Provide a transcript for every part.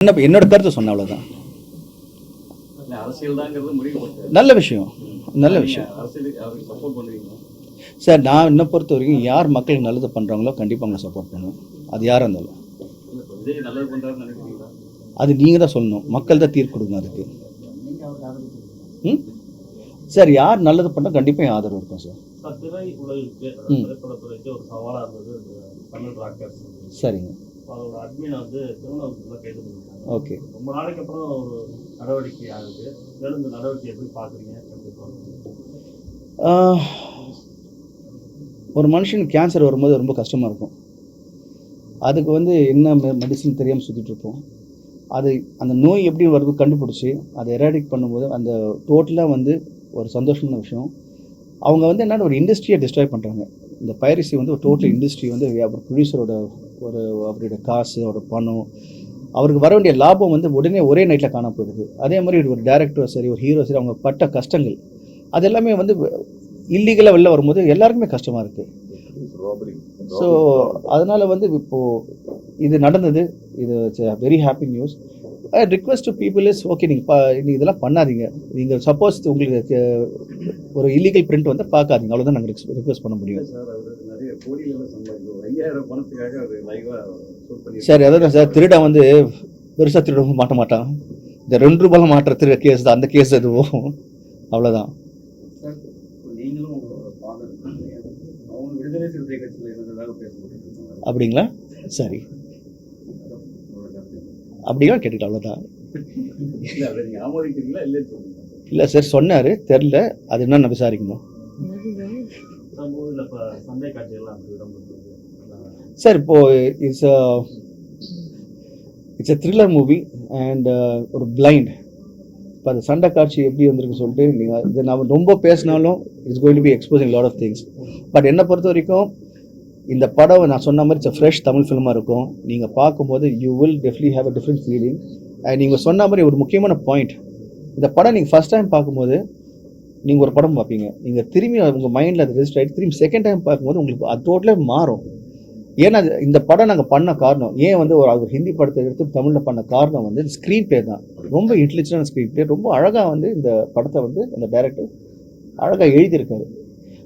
என்னோட கருத்து சொன்ன அவ்வளோதான். நல்ல விஷயம், நல்ல விஷயம் சார். நான் என்னை பொறுத்த வரைக்கும் யார் மக்களுக்கு நல்லது பண்ணுறாங்களோ கண்டிப்பாக அவங்களை சப்போர்ட் பண்ணுவேன். அது யாராக இருந்தாலும். அது நீங்கள் தான் சொல்லணும், மக்கள் தான் தீர்ப்பு கொடுங்க அதுக்கு. சார் யார் நல்லது பண்ணால் கண்டிப்பாக ஆதரவு இருக்கும் சார். சரிங்க. ஓகே. ரொம்ப நாளைக்கு அப்புறம் ஒரு நடவடிக்கை ஆகுது. இந்த நடவடிக்கை எப்படி பார்க்குறீங்க? ஒரு மனுஷனுக்கு கேன்சர் வரும்போது ரொம்ப கஷ்டமாக இருக்கும். அதுக்கு என்ன மெடிசன் தெரியாமல் சுற்றிட்டு இருப்போம். அது அந்த நோய் எப்படி வருது கண்டுபிடிச்சி அதை எராடிக் பண்ணும்போது அந்த டோட்டலாக ஒரு சந்தோஷமான விஷயம். அவங்க என்னென்ன ஒரு இண்டஸ்ட்ரியை டிஸ்ட்ராய் பண்ணுறாங்க. இந்த பைரசி ஒரு டோட்டல் இண்டஸ்ட்ரி ஒரு ப்ரொடியூசரோட அவருடைய காசு, அவரோட பணம், அவருக்கு வர வேண்டிய லாபம் உடனே ஒரே நைட்டில் காண போயிடுது. அதே மாதிரி ஒரு டேரக்டர் சரி, ஒரு ஹீரோ சரி, அவங்க பட்ட கஷ்டங்கள் அது எல்லாமே இல்லீகலாக வெளில வரும்போது எல்லாருக்குமே கஷ்டமாக இருக்குது. ஸோ அதனால் இப்போது இது நடந்தது. இது very happy news. Request to people is okay, நீங்கள் இதெல்லாம் பண்ணாதீங்க. நீங்கள் சப்போஸ் உங்களுக்கு ஒரு இல்லீகல் பிரிண்ட் பார்க்காதீங்க, அவ்வளோதான் நாங்கள் ரிக்வெஸ்ட் பண்ண முடியும் சார். அதான் சார், திருட பெருசாக திருட மாட்ட மாட்டான். இந்த 2 ரூபாய் மாற்ற கேஸ் தான் அந்த கேஸ் எதுவும், அவ்வளோதான். அப்படிங்களா? சரி, அப்படிலாம் கேட்டுக்கிட்ட அவ்வளோதான். இல்லை சார், சொன்னார், தெரில, அது என்ன நான் விசாரிக்கணும் சார். இப்போது it's a thriller movie and ஒரு பிளைண்ட். இப்போ அந்த சண்டை காட்சி எப்படி வந்திருக்குன்னு சொல்லிட்டு நீங்கள் இதை நான் ரொம்ப பேசினாலும் it's going to be exposing lot of things. But என்னை பொறுத்த வரைக்கும் இந்த படம் நான் சொன்ன மாதிரி இட்ஸ் ஃப்ரெஷ் தமிழ் ஃபிலிமாக இருக்கும். நீங்கள் பார்க்கும்போது you will definitely have a different feeling. And நீங்கள் சொன்ன மாதிரி ஒரு முக்கியமான பாயிண்ட், இந்த படம் நீங்கள் ஃபஸ்ட் டைம் பார்க்கும்போது நீங்கள் ஒரு படம் பார்ப்பீங்க, நீங்கள் திரும்பி உங்கள் மைண்டில் அது ரெஜிஸ்டர் ஆகிட்டு திரும்பி செகண்ட் டைம் பார்க்கும்போது உங்களுக்கு அது டோட்டலாக மாறும். ஏன்னா இந்த படம் நாங்கள் பண்ண காரணம் ஏன் ஒரு ஹிந்தி படத்தை எடுத்து தமிழில் பண்ண காரணம் ஸ்க்ரீன் பிளே தான். ரொம்ப இன்டெலிஜென்டான ஸ்க்ரீன் பிளே, ரொம்ப அழகாக இந்த படத்தை அந்த டைரக்டர் அழகாக எழுதியிருக்காரு.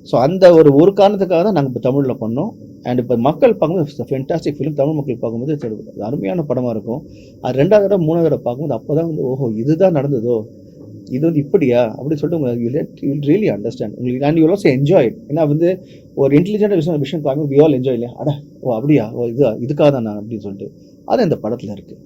ஸோ அந்த ஒரு காரணத்துக்காக தான் நாங்கள் இப்போ தமிழில் பண்ணோம். அண்ட் இப்போ மக்கள் பார்க்கும்போது ஃபென்டாஸ்டிக் ஃபிலிம். தமிழ் மக்கள் பார்க்கும்போது அருமையான படமாக இருக்கும். அது 2வது தடவை 3வது தடவை பார்க்கும்போது அப்போ தான் ஓஹோ இதுதான் நடந்ததோ, இது இப்படியா அப்படின்னு சொல்லிட்டு உங்களுக்கு யூ வில் ரியலி அண்டர்ஸ்டாண்ட் உங்களுக்கு. And you also enjoy it. ஏன்னா ஒரு இன்டெலிஜென்ட் விஷயம் பார்க்கும் வி ஆல் என்ஜாய் இல்லையா, ஓ அப்படியா, ஓ இதுக்காக தான் நான் அப்படின்னு சொல்லிட்டு அது இந்த படத்தில் இருக்குது.